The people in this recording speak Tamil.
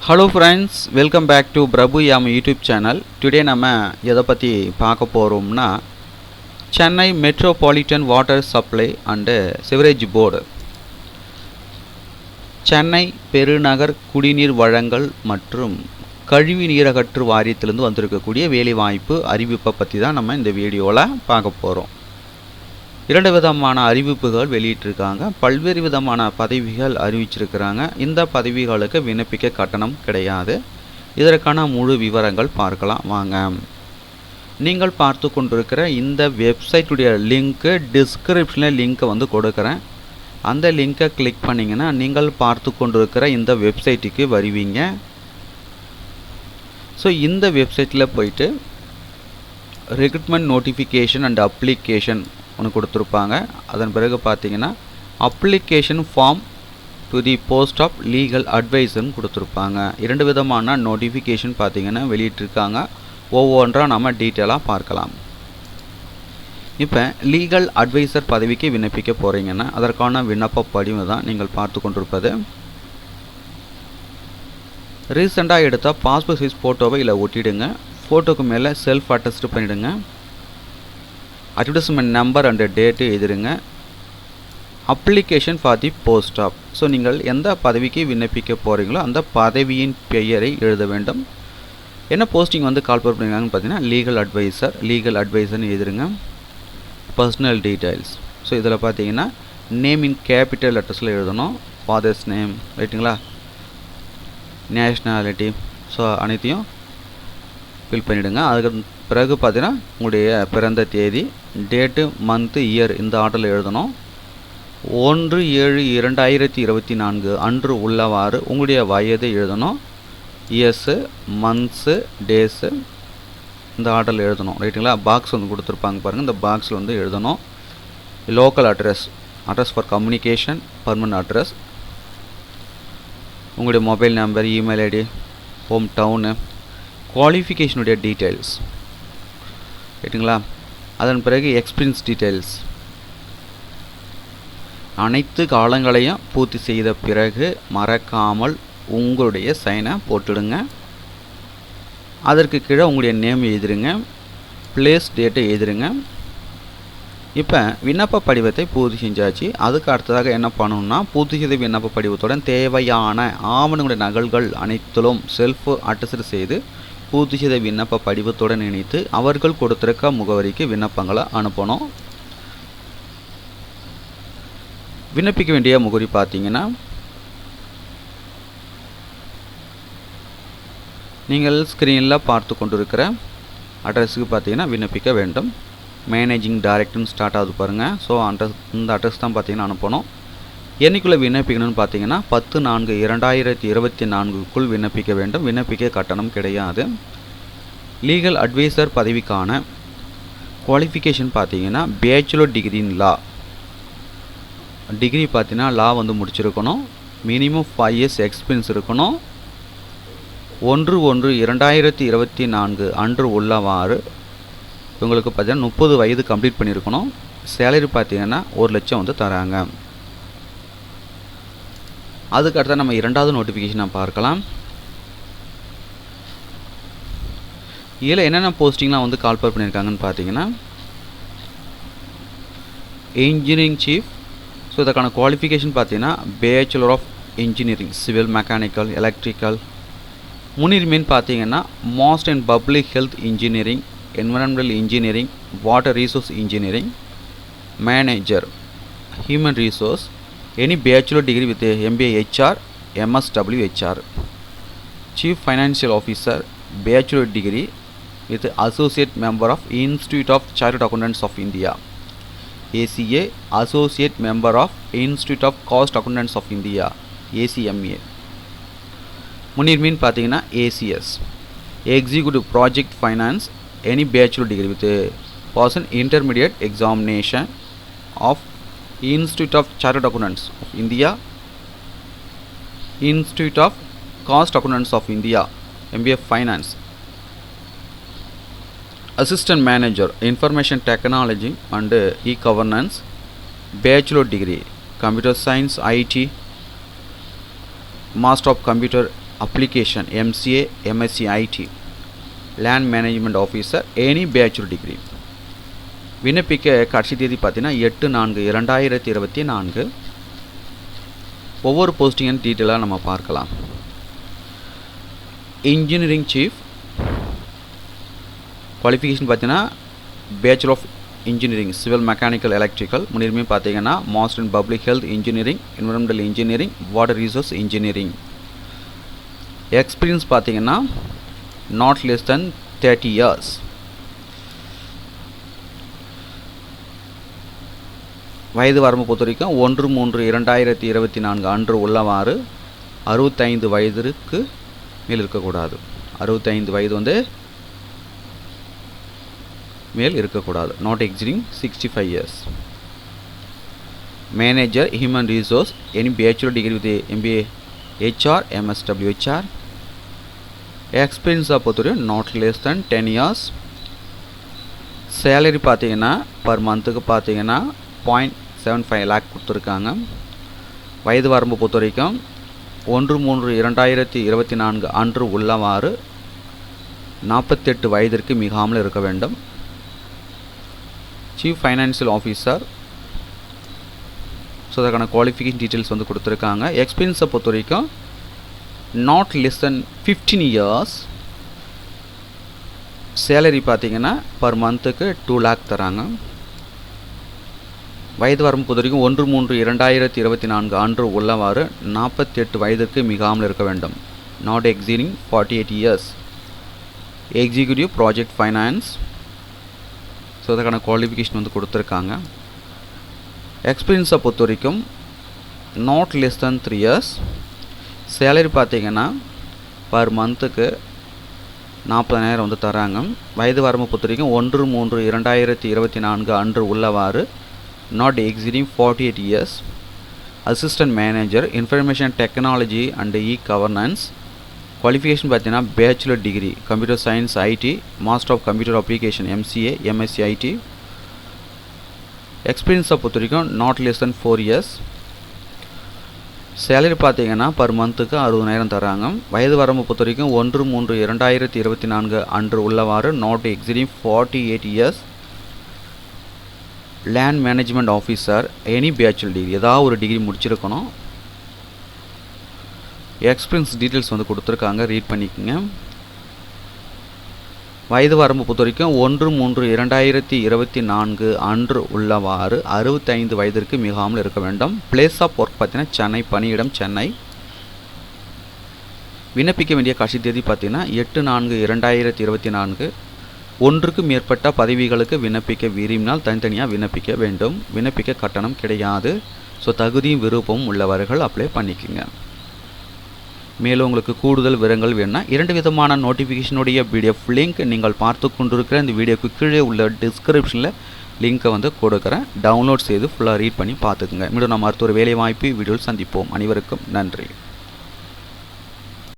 Hello friends, welcome back to Prabhu Yam YouTube channel. Today நம்ம எதை பற்றி பார்க்க போகிறோம்னா Chennai metropolitan water supply and sewerage board Chennai பெருநகர் குடிநீர் வழங்கல் மற்றும் கழிவு நீரகற்று வாரியத்திலிருந்து வந்திருக்கக்கூடிய வேலைவாய்ப்பு அறிவிப்பை பற்றி தான் நம்ம இந்த வீடியோவில் பார்க்க போகிறோம். இரண்டு விதமான அறிவிப்புகள் வெளியிட்டிருக்காங்க. பல்வேறு விதமான பதவிகள் அறிவிச்சிருக்கிறாங்க. இந்த பதவிகளுக்கு விண்ணப்பிக்க கட்டணம் கிடையாது. இதற்கான முழு விவரங்கள் பார்க்கலாம் வாங்க. நீங்கள் பார்த்து கொண்டிருக்கிற இந்த வெப்சைட்டுடைய லிங்க்கு டிஸ்கிரிப்ஷனில் லிங்க்கை வந்து கொடுக்குறேன். அந்த லிங்கை கிளிக் பண்ணிங்கன்னா நீங்கள் பார்த்து கொண்டிருக்கிற இந்த வெப்சைட்டுக்கு வருவீங்க. ஸோ இந்த வெப்சைட்டில் போயிட்டு ரெக்ரூட்மெண்ட் நோட்டிஃபிகேஷன் அண்ட் அப்ளிகேஷன் ஒன்று கொடுத்துருப்பாங்க. அதன் பிறகு பார்த்தீங்கன்னா application form to the post of legal அட்வைசர்னு கொடுத்துருப்பாங்க. இரண்டு விதமான நோட்டிஃபிகேஷன் பார்த்தீங்கன்னா வெளியிட்டிருக்காங்க. ஒவ்வொன்றாக நம்ம டீட்டெயிலாக பார்க்கலாம். இப்போ லீகல் அட்வைசர் பதவிக்கு விண்ணப்பிக்க போகிறீங்கன்னா அதற்கான விண்ணப்ப படிவு தான் நீங்கள் பார்த்து கொண்டிருப்பது. ரீசெண்டாக எடுத்த பாஸ்போர்ட் சைஸ் ஃபோட்டோவை இல்லை ஒட்டிடுங்க. ஃபோட்டோக்கு மேலே செல்ஃப் அட்டஸ்ட் பண்ணிவிடுங்க. அட்வர்டைஸ்மெண்ட் நம்பர் அண்ட் டேட்டு எழுதிருங்க. Application for the post of, so நீங்கள் எந்த பதவிக்கு விண்ணப்பிக்க போகிறீங்களோ அந்த பதவியின் பெயரை எழுத வேண்டும். என்ன போஸ்டிங் வந்து கால்பர் பண்ணியிருக்காங்கன்னு பார்த்தீங்கன்னா லீகல் அட்வைசர்னு எழுதிருங்க. பர்சனல் டீட்டெயில்ஸ், ஸோ இதில் பார்த்தீங்கன்னா நேம் இன் கேபிட்டல் லெட்டர்ஸில் எழுதணும். ஃபாதர்ஸ் நேம் ரைட்டுங்களா, நேஷ்னாலிட்டி, ஸோ அனைத்தையும் ஃபில் பண்ணிவிடுங்க. அதுக்கு பிறகு பார்த்தீங்கன்னா உங்களுடைய பிறந்த தேதி, டேட்டு, மந்த்து, இயர் இந்த ஆர்டரில் எழுதணும். 1/7/2024 அன்று உள்ளவாறு உங்களுடைய வயது எழுதணும். இயர்ஸு, மந்த்ஸு, டேஸு இந்த ஆர்டரில் எழுதணும் ரைட்டுங்களா. பாக்ஸ் வந்து கொடுத்துருப்பாங்க பாருங்கள், இந்த பாக்ஸில் வந்து எழுதணும். Local address for communication, permanent address, உங்களுடைய mobile number, email ID, home town, குவாலிஃபிகேஷனுடைய டீட்டெயில்ஸ் ரைட்டுங்களா. அதன் பிறகு எக்ஸ்பீரியன்ஸ் டீட்டெயில்ஸ் அனைத்து காலங்களையும் பூர்த்தி செய்த பிறகு மறக்காமல் உங்களுடைய சைனை போட்டுடுங்க. அதற்கு கீழே உங்களுடைய நேம் எழுதிருங்க, பிளேஸ் டேட்டை எழுதிருங்க. இப்போ விண்ணப்ப படிவத்தை பூர்த்தி செஞ்சாச்சு. அதுக்கு அடுத்ததாக என்ன பண்ணணும்னா பூர்த்தி செய்த விண்ணப்ப படிவத்துடன் தேவையான ஆவணங்களுடைய நகல்கள் அனைத்திலும் செல்ஃப் அட்டஸ்ட் செய்து பூர்த்தி செய்த விண்ணப்ப படிவத்துடன் இணைத்து அவர்கள் கொடுத்திருக்க முகவரிக்கு விண்ணப்பங்களை அனுப்பணும். விண்ணப்பிக்க வேண்டிய முகவரி பார்த்தீங்கன்னா நீங்கள் ஸ்க்ரீனில் பார்த்து கொண்டிருக்கிற அட்ரஸுக்கு பார்த்தீங்கன்னா விண்ணப்பிக்க வேண்டும். மேனேஜிங் டைரக்டர்னு ஸ்டார்ட் ஆகுது பாருங்கள். ஸோ இந்த அட்ரஸ் தான் பார்த்தீங்கன்னா அனுப்பணும். என்னைக்குள்ளே விண்ணப்பிக்கணும்னு பார்த்தீங்கன்னா 10/4/2024 விண்ணப்பிக்க வேண்டும். விண்ணப்பிக்க கட்டணம் கிடையாது. லீகல் அட்வைசர் பதவிக்கான குவாலிஃபிகேஷன் பார்த்தீங்கன்னா bachelor degree in law, degree பார்த்தீங்கன்னா லா வந்து முடிச்சிருக்கணும். மினிமம் 5 years எக்ஸ்பீரியன்ஸ் இருக்கணும். 1/1/2024 அன்று உள்ளவாறு உங்களுக்கு பார்த்தீங்கன்னா 30 வயது கம்ப்ளீட் பண்ணியிருக்கணும். சேலரி பார்த்தீங்கன்னா 1 லட்சம் வந்து தராங்க. அதுக்கு அடுத்த நம்ம இரண்டாவது நோட்டிஃபிகேஷனை பார்க்கலாம். இதில் என்னென்ன போஸ்டிங்லாம் வந்து கால்பர் பண்ணியிருக்காங்கன்னு பார்த்தீங்கன்னா இன்ஜினியரிங் சீஃப். ஸோ இதற்கான குவாலிஃபிகேஷன் பார்த்தீங்கன்னா bachelor of engineering, civil, mechanical, electrical. முன்னுரிமைன்னு பார்த்தீங்கன்னா master in public health engineering, environmental engineering, water resource engineering. Manager human resource, any bachelor degree with a MBA HR, MSW HR. Chief Financial Officer, bachelor degree with associate member of Institute of Chartered Accountants of India, ACA, associate member of Institute of Cost Accountants of India, ACMA. முன்னுரிமைன்னு பார்த்தீங்கன்னா ACS, Executive Project Finance, any bachelor degree with a person intermediate examination of Institute of Chartered Accountants of India, Institute of Cost Accountants of India, MBA Finance. Assistant Manager, Information Technology and E-Governance, Bachelor Degree, Computer Science, IT, Master of Computer application MCA MSc IT land management officer any bachelor degree. விண்ணப்பிக்க கடைசி தேதி பார்த்தீங்கன்னா 8/4/2024. ஒவ்வொரு போஸ்டிங்கின் டீட்டெயிலாக நம்ம பார்க்கலாம். இன்ஜினியரிங் சீஃப் குவாலிஃபிகேஷன் பார்த்தீங்கன்னா bachelor of engineering civil mechanical electrical, முன்னுரிமை பார்த்தீங்கன்னா master in public health engineering, environmental engineering, water resource engineering. Experience பார்த்தீங்கன்னா நாட் லெஸ் தென் 30 years. வயது வரம்பு பொறுத்த வரைக்கும் 1/3/2024 அன்று உள்ளவாறு 65 வயதிற்கு மேல் இருக்கக்கூடாது. 65 வயது மேல் இருக்கக்கூடாது. Not exceeding 65 years. Manager human resource any bachelor degree with MBA HR MSW HR. எக்ஸ்பீரியன்ஸாக பொறுத்தவரைக்கும் not less then 10 years. Salary பார்த்தீங்கன்னா பர் மந்த்துக்கு பார்த்தீங்கன்னா 0.75 lakh கொடுத்துருக்காங்க. வயது வரம்பு பொறுத்த வரைக்கும் 1/3/2024 அன்று உள்ளவாறு 48 வயதிற்கு மிகாமல் இருக்க வேண்டும். சீஃப் ஃபைனான்சியல் ஆஃபீஸர், ஸோ அதற்கான குவாலிஃபிகேஷன் டீட்டெயில்ஸ் கொடுத்துருக்காங்க. எக்ஸ்பீரியன்ஸை பொறுத்த வரைக்கும் not less then 15 years. Salary பார்த்தீங்கன்னா பர் மந்த்துக்கு 2 lakh தராங்க. வயது வரம்பு பொறுத்த வரைக்கும் 1/3/2024 அன்று உள்ளவாறு 48 வயதிற்கு மிகாமல் இருக்க வேண்டும். Not exceeding 48 years. Executive project finance, so அதற்கான குவாலிஃபிகேஷன் கொடுத்துருக்காங்க. எக்ஸ்பீரியன்ஸை பொறுத்த வரைக்கும் not less then 3 years. Salary பார்த்தீங்கன்னா பர் மந்த்துக்கு 40,000 தராங்க. வயது வரம்பு பொறுத்த வரைக்கும் 1/3/2024 அன்று உள்ளவாறு not exceeding 48 years. Assistant manager information technology and governance. Qualification பார்த்தீங்கன்னா bachelor degree computer science IT, master of computer application MCA MSc IT. எக்ஸ்பீரியன்ஸை பொறுத்த வரைக்கும் not less than 4 years. Salary பார்த்தீங்கன்னா பர் மந்த்துக்கு 60,000 தராங்க. வயது வரம்பு பொறுத்த வரைக்கும் 1/3/2024 அன்று உள்ளவாறு not exceeding 48 years. Land management officer any bachelor degree, ஏதாவது ஒரு டிகிரி முடிச்சிருக்கணும். எக்ஸ்பீரியன்ஸ் டீட்டெயில்ஸ் கொடுத்துருக்காங்க, ரீட் பண்ணிக்கோங்க. வயது வரம்பு பொறுத்த வரைக்கும் 1/3/2024 அன்று உள்ளவாறு 65 வயதிற்கு மிகாமல் இருக்க வேண்டும். பிளேஸ் ஆஃப் ஒர்க் பார்த்தீங்கன்னா சென்னை, பணியிடம் சென்னை. விண்ணப்பிக்க வேண்டிய கடைசி தேதி பார்த்தீங்கன்னா 8/4/2024. ஒன்றுக்கு மேற்பட்ட பதவிகளுக்கு விண்ணப்பிக்க விரும்பினால் தனித்தனியாக விண்ணப்பிக்க வேண்டும். விண்ணப்பிக்க கட்டணம் கிடையாது. ஸோ தகுதியும் விருப்பமும் உள்ளவர்கள் அப்ளை பண்ணிக்கோங்க. மேலும் உங்களுக்கு கூடுதல் விவரங்கள் வேணும்னா 2 விதமான நோட்டிஃபிகேஷனுடைய PDF லிங்க் நீங்கள் பார்த்து கொண்டிருக்கிற இந்த வீடியோக்கு கீழே உள்ள டிஸ்கிரிப்ஷனில் லிங்க்கை கொடுக்குறேன். டவுன்லோட் செய்து ஃபுல்லாக ரீட் பண்ணி பார்த்துக்குங்க. மீண்டும் நம்ம அடுத்த ஒரு வேலை வாய்ப்பு வீடியோவில் சந்திப்போம். அனைவருக்கும் நன்றி.